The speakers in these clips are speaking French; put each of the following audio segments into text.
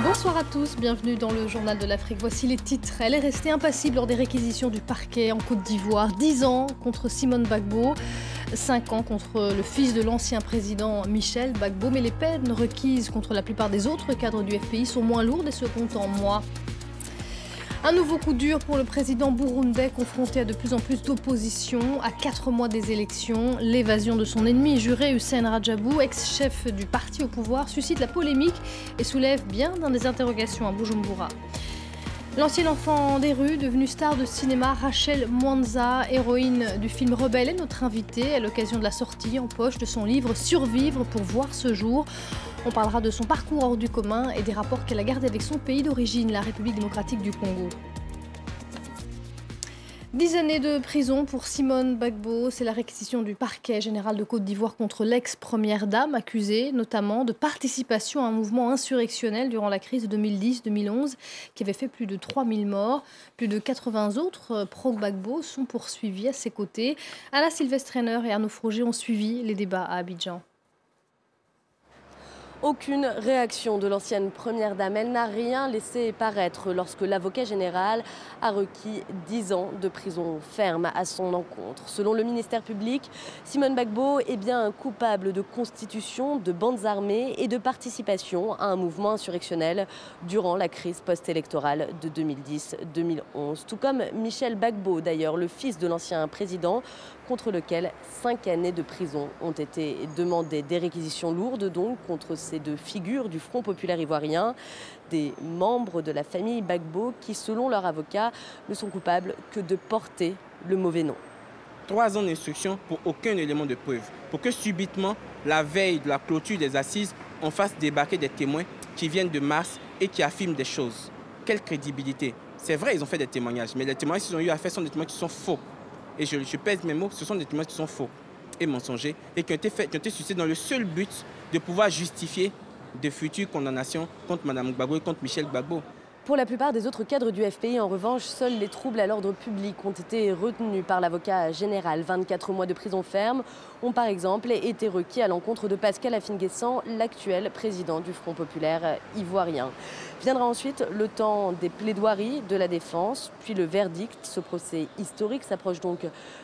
Bonsoir à tous, bienvenue dans le Journal de l'Afrique. Voici les titres. Elle est restée impassible lors des réquisitions du parquet en Côte d'Ivoire. 10 ans contre Simone Gbagbo, 5 ans contre le fils de l'ancien président Michel Gbagbo. Mais les peines requises contre la plupart des autres cadres du FPI sont moins lourdes et se comptent en mois. Un nouveau coup dur pour le président burundais confronté à de plus en plus d'opposition. À 4 mois des élections, l'évasion de son ennemi juré Hissène Radjabou, ex-chef du parti au pouvoir, suscite la polémique et soulève bien des interrogations à Bujumbura. L'ancienne enfant des rues, devenue star de cinéma, Rachel Mwanza, héroïne du film Rebelle, est notre invitée à l'occasion de la sortie en poche de son livre Survivre pour voir ce jour. On parlera de son parcours hors du commun et des rapports qu'elle a gardés avec son pays d'origine, la République démocratique du Congo. 10 années de prison pour Simone Gbagbo, c'est la réquisition du parquet général de Côte d'Ivoire contre l'ex-première dame, accusée notamment de participation à un mouvement insurrectionnel durant la crise de 2010-2011 qui avait fait plus de 3000 morts. Plus de 80 autres pro-Gbagbo sont poursuivis à ses côtés. Anna Sylvestrener et Arnaud Froger ont suivi les débats à Abidjan. Aucune réaction de l'ancienne première dame. Elle n'a rien laissé paraître lorsque l'avocat général a requis 10 ans de prison ferme à son encontre. Selon le ministère public, Simone Gbagbo est bien coupable de constitution de bandes armées et de participation à un mouvement insurrectionnel durant la crise post-électorale de 2010-2011. Tout comme Michel Gbagbo, d'ailleurs, le fils de l'ancien président, contre lequel 5 années de prison ont été demandées. Des réquisitions lourdes donc contre ces deux figures du Front populaire ivoirien, des membres de la famille Gbagbo qui, selon leur avocat, ne sont coupables que de porter le mauvais nom. 3 ans d'instruction pour aucun élément de preuve, pour que subitement, la veille de la clôture des assises, on fasse débarquer des témoins qui viennent de Mars et qui affirment des choses. Quelle crédibilité! C'est vrai, ils ont fait des témoignages, mais les témoignages qu'ils ont eu à faire sont des témoignages qui sont faux. Et je pèse mes mots, ce sont des témoignages qui sont faux et mensongers et qui ont été suscités dans le seul but de pouvoir justifier de futures condamnations contre Mme Gbagbo et contre Michel Gbagbo. Pour la plupart des autres cadres du FPI, en revanche, seuls les troubles à l'ordre public ont été retenus par l'avocat général. 24 mois de prison ferme ont par exemple été requis à l'encontre de Pascal Afin-Guessant, l'actuel président du Front populaire ivoirien. Viendra ensuite le temps des plaidoiries de la défense, puis le verdict. Ce procès historique s'approche donc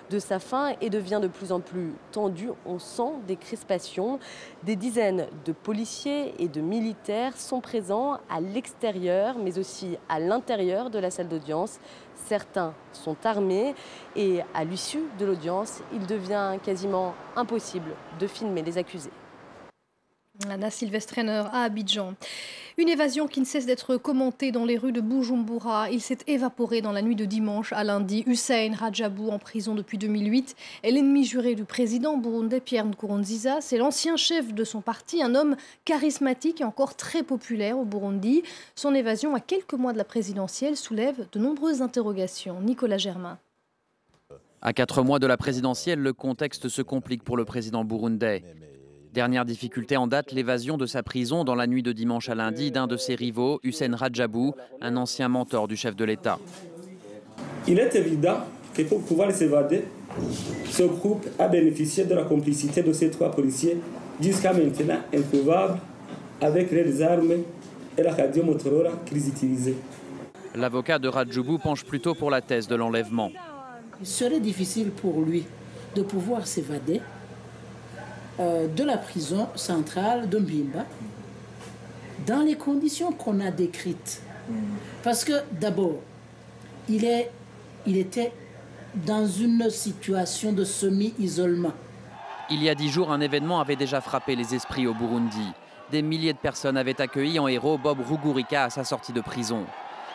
de sa fin et devient de plus en plus tendu. On sent des crispations. Des dizaines de policiers et de militaires sont présents à l'extérieur, mais aussi à l'intérieur de la salle d'audience. Certains sont armés et à l'issue de l'audience, il devient quasiment impossible de filmer les accusés. Anna Sylvestrener à Abidjan. Une évasion qui ne cesse d'être commentée dans les rues de Bujumbura. Il s'est évaporé dans la nuit de dimanche à lundi. Hissène Radjabou, en prison depuis 2008, est l'ennemi juré du président burundais Pierre Nkurunziza. C'est l'ancien chef de son parti, un homme charismatique et encore très populaire au Burundi. Son évasion à quelques mois de la présidentielle soulève de nombreuses interrogations. Nicolas Germain. À 4 mois de la présidentielle, le contexte se complique pour le président burundais. Dernière difficulté en date, l'évasion de sa prison dans la nuit de dimanche à lundi d'un de ses rivaux, Hissène Radjabou, un ancien mentor du chef de l'État. Il est évident que pour pouvoir s'évader, ce groupe a bénéficié de la complicité de ces 3 policiers, jusqu'à maintenant introuvables, avec les armes et la radio Motorola qu'ils utilisaient. L'avocat de Radjabou penche plutôt pour la thèse de l'enlèvement. Il serait difficile pour lui de pouvoir s'évader de la prison centrale de Mbimba dans les conditions qu'on a décrites. Parce que d'abord, il était dans une situation de semi-isolement. Il y a 10 jours, un événement avait déjà frappé les esprits au Burundi. Des milliers de personnes avaient accueilli en héros Bob Rugurika à sa sortie de prison.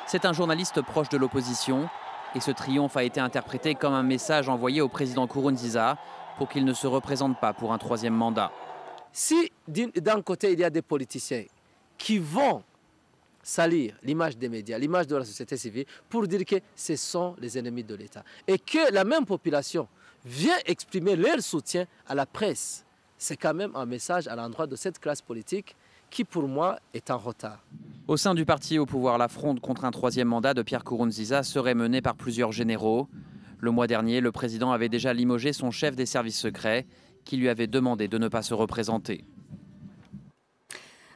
C'est un journaliste proche de l'opposition et ce triomphe a été interprété comme un message envoyé au président Nkurunziza pour qu'il ne se représente pas pour un 3e mandat. Si d'un côté il y a des politiciens qui vont salir l'image des médias, l'image de la société civile pour dire que ce sont les ennemis de l'État et que la même population vient exprimer leur soutien à la presse, c'est quand même un message à l'endroit de cette classe politique qui pour moi est en retard. Au sein du parti au pouvoir, la fronde contre un 3e mandat de Pierre Nkurunziza serait menée par plusieurs généraux. Le mois dernier, le président avait déjà limogé son chef des services secrets qui lui avait demandé de ne pas se représenter.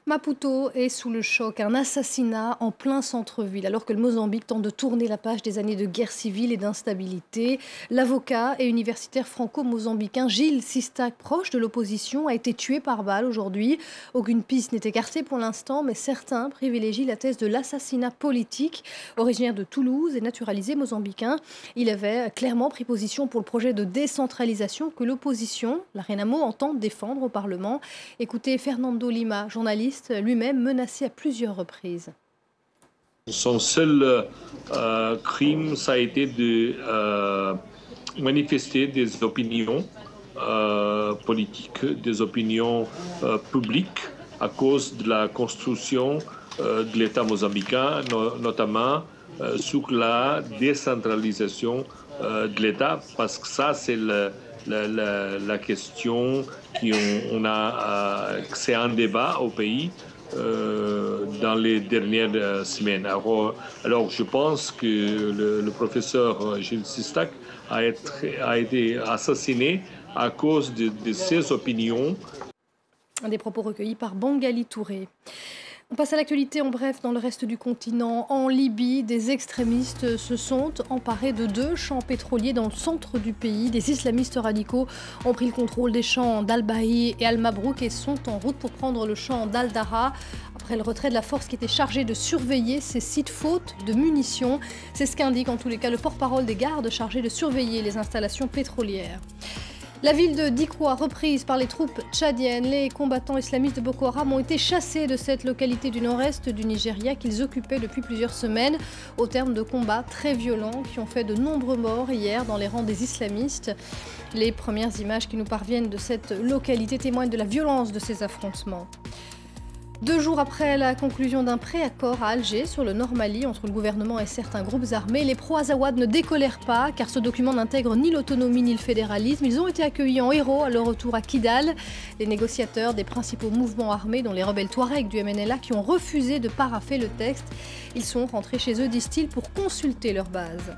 Maputo est sous le choc, un assassinat en plein centre-ville, alors que le Mozambique tente de tourner la page des années de guerre civile et d'instabilité. L'avocat et universitaire franco-mozambicain Gilles Sistac, proche de l'opposition, a été tué par balle aujourd'hui. Aucune piste n'est écartée pour l'instant, mais certains privilégient la thèse de l'assassinat politique. Originaire de Toulouse et naturalisé mozambicain, il avait clairement pris position pour le projet de décentralisation que l'opposition, la Renamo, entend défendre au Parlement. Écoutez Fernando Lima, journaliste, lui-même menacé à plusieurs reprises. Son seul crime, ça a été de manifester des opinions politiques, des opinions publiques à cause de la construction de l'État mozambicain, notamment sur la décentralisation de l'État, parce que ça, c'est la question c'est un débat au pays dans les dernières semaines. Alors je pense que le professeur Gilles Sistac a été assassiné à cause de ses opinions. Des propos recueillis par Bangali Touré. On passe à l'actualité en bref dans le reste du continent. En Libye, des extrémistes se sont emparés de 2 champs pétroliers dans le centre du pays. Des islamistes radicaux ont pris le contrôle des champs d'Al-Bahi et Al-Mabrouk et sont en route pour prendre le champ d'Al-Dara. Après le retrait de la force qui était chargée de surveiller ces sites faute de munitions. C'est ce qu'indique en tous les cas le porte-parole des gardes chargés de surveiller les installations pétrolières. La ville de Dikwa, reprise par les troupes tchadiennes, les combattants islamistes de Boko Haram ont été chassés de cette localité du nord-est du Nigeria qu'ils occupaient depuis plusieurs semaines, au terme de combats très violents qui ont fait de nombreux morts hier dans les rangs des islamistes. Les premières images qui nous parviennent de cette localité témoignent de la violence de ces affrontements. 2 jours après la conclusion d'un préaccord à Alger sur le Nord Mali entre le gouvernement et certains groupes armés, les pro-Azawad ne décolèrent pas car ce document n'intègre ni l'autonomie ni le fédéralisme. Ils ont été accueillis en héros à leur retour à Kidal. Les négociateurs des principaux mouvements armés, dont les rebelles Touaregs du MNLA, qui ont refusé de parapher le texte. Ils sont rentrés chez eux, disent-ils, pour consulter leur base.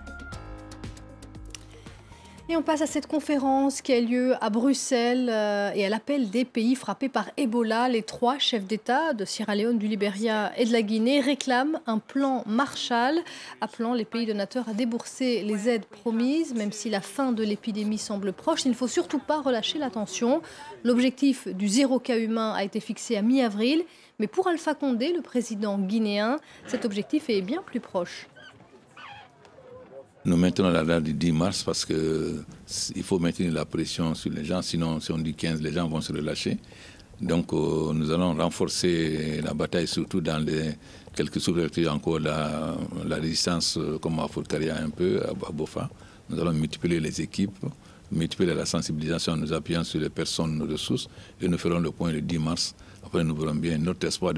Et on passe à cette conférence qui a lieu à Bruxelles et à l'appel des pays frappés par Ebola. Les 3 chefs d'État de Sierra Leone, du Libéria et de la Guinée réclament un plan Marshall, appelant les pays donateurs à débourser les aides promises. Même si la fin de l'épidémie semble proche, il ne faut surtout pas relâcher la tension. L'objectif du 0 cas humain a été fixé à mi-avril. Mais pour Alpha Condé, le président guinéen, cet objectif est bien plus proche. Nous maintenons la date du 10 mars parce qu'il faut maintenir la pression sur les gens. Sinon, si on dit 15, les gens vont se relâcher. Donc, nous allons renforcer la bataille, surtout dans les quelques sous-préfectures encore, la résistance, comme à Forcaria un peu, à Bofa. Nous allons multiplier les équipes, multiplier la sensibilisation en nous appuyant sur les personnes ressources. Et nous ferons le point le 10 mars. Après, nous verrons bien. Notre espoir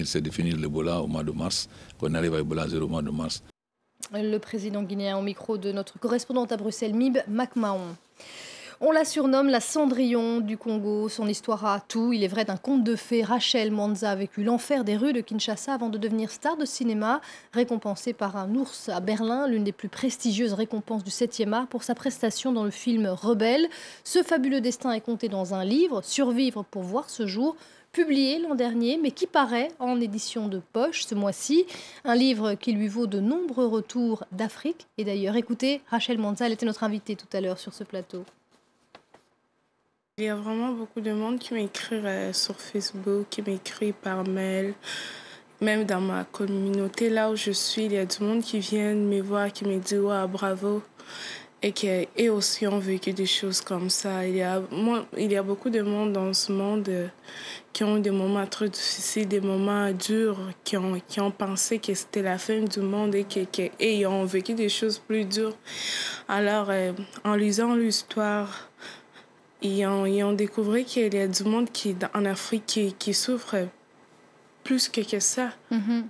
c'est de finir l'Ebola au mois de mars, qu'on arrive à Ebola 0 au mois de mars. Le président guinéen au micro de notre correspondante à Bruxelles, Mib Macmahon. On la surnomme la Cendrillon du Congo. Son histoire a tout. Il est vrai d'un conte de fées. Rachel Mwanza a vécu l'enfer des rues de Kinshasa avant de devenir star de cinéma, récompensée par un ours à Berlin, l'une des plus prestigieuses récompenses du 7e art pour sa prestation dans le film Rebelle. Ce fabuleux destin est conté dans un livre, Survivre pour voir ce jour, publié l'an dernier, mais qui paraît en édition de poche ce mois-ci. Un livre qui lui vaut de nombreux retours d'Afrique et d'ailleurs. Écoutez, Rachel Mwanza, elle était notre invitée tout à l'heure sur ce plateau. Il y a vraiment beaucoup de monde qui m'écrit sur Facebook, qui m'écrit par mail. Même dans ma communauté, là où je suis, il y a du monde qui vient me voir, qui me dit « Ouais, bravo ». Et qui eux aussi ont vécu des choses comme ça. Il y a beaucoup de monde dans ce monde qui ont eu des moments trop difficiles, des moments durs, qui ont pensé que c'était la fin du monde et ils ont vécu des choses plus dures. Alors, en lisant l'histoire, ils ont découvert qu'il y a du monde en Afrique qui souffre plus que ça. Mm-hmm.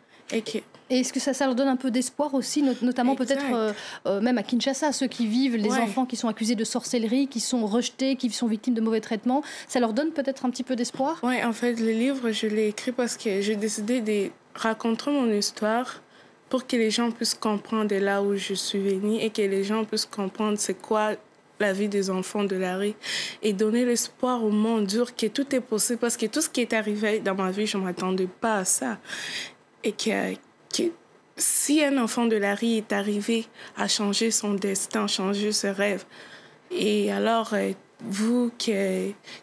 Et est-ce que ça leur donne un peu d'espoir aussi, notamment peut-être même à Kinshasa, ceux qui vivent, les enfants qui sont accusés de sorcellerie, qui sont rejetés, qui sont victimes de mauvais traitements, ça leur donne peut-être un petit peu d'espoir? Oui, en fait, le livre, je l'ai écrit parce que j'ai décidé de raconter mon histoire pour que les gens puissent comprendre de là où je suis venue et que les gens puissent comprendre c'est quoi la vie des enfants de la rue et donner l'espoir au monde, dire que tout est possible. Parce que tout ce qui est arrivé dans ma vie, je ne m'attendais pas à ça. Et que si un enfant de la rue est arrivé à changer son destin, changer ses rêves, et alors vous qui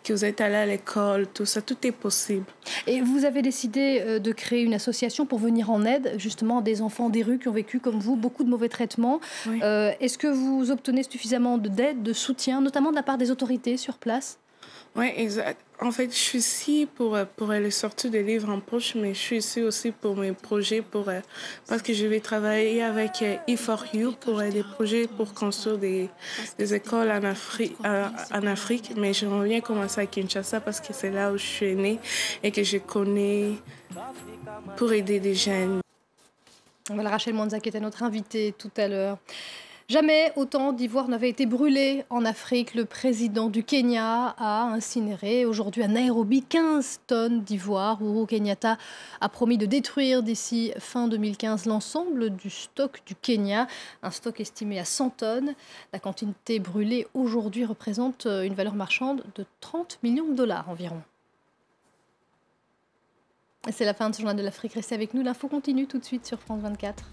vous êtes allé à l'école, tout ça, tout est possible. Et vous avez décidé de créer une association pour venir en aide justement à des enfants des rues qui ont vécu comme vous beaucoup de mauvais traitements. Oui. Est-ce que vous obtenez suffisamment d'aide, de soutien, notamment de la part des autorités sur place? Oui, exact. En fait, je suis ici pour les sorties de livres en poche, mais je suis ici aussi pour mes projets, parce que je vais travailler avec E4U pour des projets pour construire des écoles en Afrique. Mais j'aimerais bien commencer à Kinshasa parce que c'est là où je suis née et que je connais pour aider des jeunes. Voilà, Rachel Mwanza qui était notre invitée tout à l'heure. Jamais autant d'ivoire n'avait été brûlé en Afrique. Le président du Kenya a incinéré aujourd'hui à Nairobi 15 tonnes d'ivoire. Uhuru Kenyatta a promis de détruire d'ici fin 2015 l'ensemble du stock du Kenya, un stock estimé à 100 tonnes. La quantité brûlée aujourd'hui représente une valeur marchande de 30 millions de dollars environ. C'est la fin de ce journal de l'Afrique. Restez avec nous, l'info continue tout de suite sur France 24.